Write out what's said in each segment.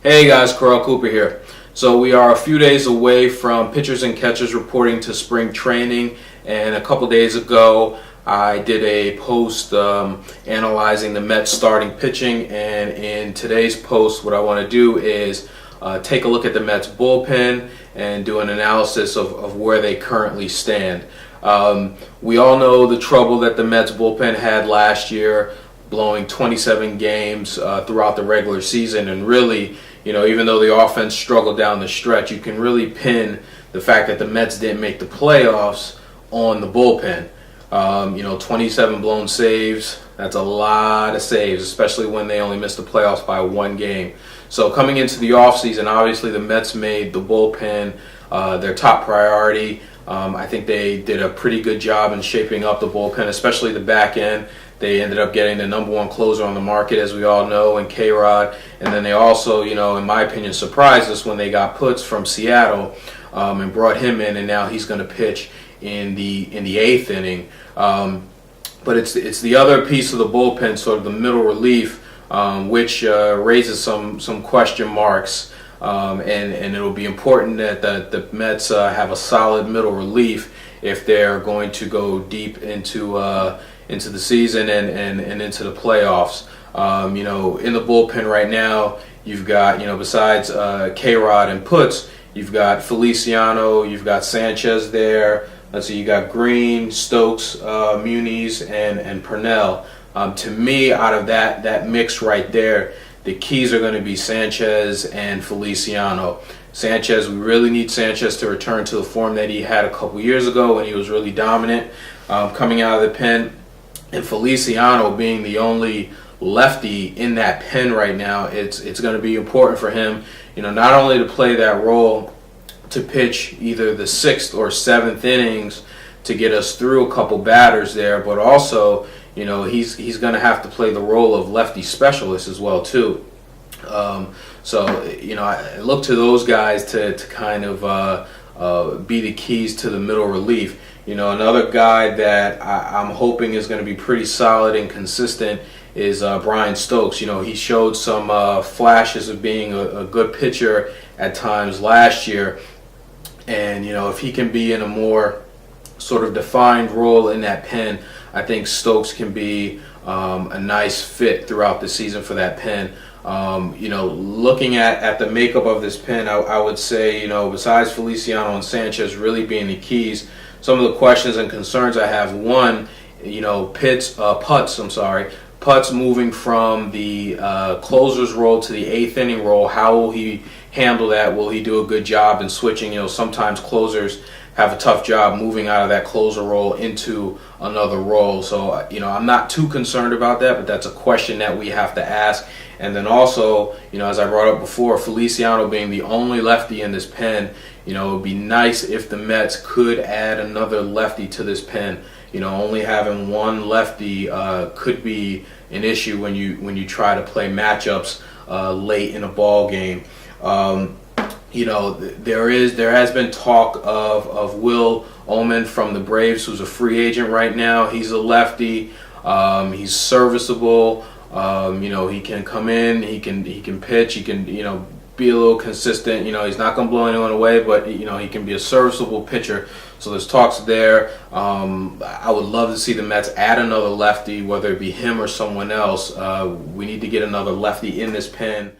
Hey guys, Corral Cooper here. So we are a few days away from pitchers and catchers reporting to spring training, and a couple days ago I did a post analyzing the Mets starting pitching, and in today's post what I want to do is take a look at the Mets bullpen and do an analysis of where they currently stand. We all know the trouble that the Mets bullpen had last year, blowing 27 games throughout the regular season, and really, even though the offense struggled down the stretch, you can really pin the fact that the Mets didn't make the playoffs on the bullpen. 27 blown saves, that's a lot of saves, especially when they only missed the playoffs by one game. So coming into the offseason, obviously the Mets made the bullpen their top priority. I think they did a pretty good job in shaping up the bullpen, especially the back end. They ended up getting the #1 closer on the market, as we all know, in K-Rod. And then they also, in my opinion, surprised us when they got Puts from Seattle and brought him in, and now he's going to pitch in the eighth inning. But it's the other piece of the bullpen, sort of the middle relief, which raises some question marks. And it'll be important that the Mets have a solid middle relief if they're going to go deep into the season and into the playoffs. In the bullpen right now, you've got, besides K-Rod and Puts, you've got Feliciano, you've got Sanchez there. Let's see, you got Green, Stokes, Muniz, and Purnell. To me, out of that mix right there, the keys are going to be Sanchez and Feliciano. Sanchez, we really need Sanchez to return to the form that he had a couple years ago when he was really dominant coming out of the pen. And Feliciano being the only lefty in that pen right now, it's going to be important for him, not only to play that role to pitch either the sixth or seventh innings to get us through a couple batters there, but also, he's going to have to play the role of lefty specialist as well too. I look to those guys to kind of be the keys to the middle relief. Another guy that I'm hoping is going to be pretty solid and consistent is Brian Stokes. He showed some flashes of being a good pitcher at times last year, and if he can be in a more sort of defined role in that pen, I think Stokes can be a nice fit throughout the season for that pen. Looking at the makeup of this pen, I would say, besides Feliciano and Sanchez really being the keys, some of the questions and concerns I have: one, Putts moving from the closer's role to the eighth inning role. How will he handle that? Will he do a good job in switching? Sometimes closers have a tough job moving out of that closer role into another role. So, I'm not too concerned about that, but that's a question that we have to ask. And then also, as I brought up before, Feliciano being the only lefty in this pen, it would be nice if the Mets could add another lefty to this pen. Only having one lefty could be an issue when you try to play matchups late in a ball game. There has been talk of Will Omen from the Braves, who's a free agent right now. He's a lefty. He's serviceable. He can come in. He can pitch. He can be a little consistent. He's not going to blow anyone away, but he can be a serviceable pitcher. So there's talks there. I would love to see the Mets add another lefty, whether it be him or someone else. We need to get another lefty in this pen.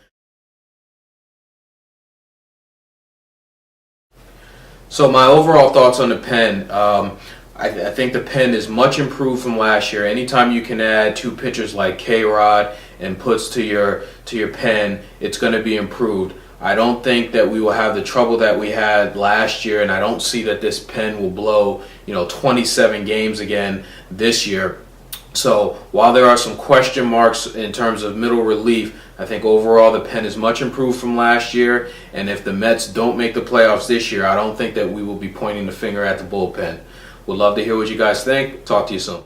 So my overall thoughts on the pen, I think the pen is much improved from last year. Anytime you can add two pitchers like K-Rod and Puts to your pen, it's going to be improved. I don't think that we will have the trouble that we had last year, and I don't see that this pen will blow 27 games again this year. So while there are some question marks in terms of middle relief, I think overall the pen is much improved from last year. And if the Mets don't make the playoffs this year, I don't think that we will be pointing the finger at the bullpen. Would love to hear what you guys think. Talk to you soon.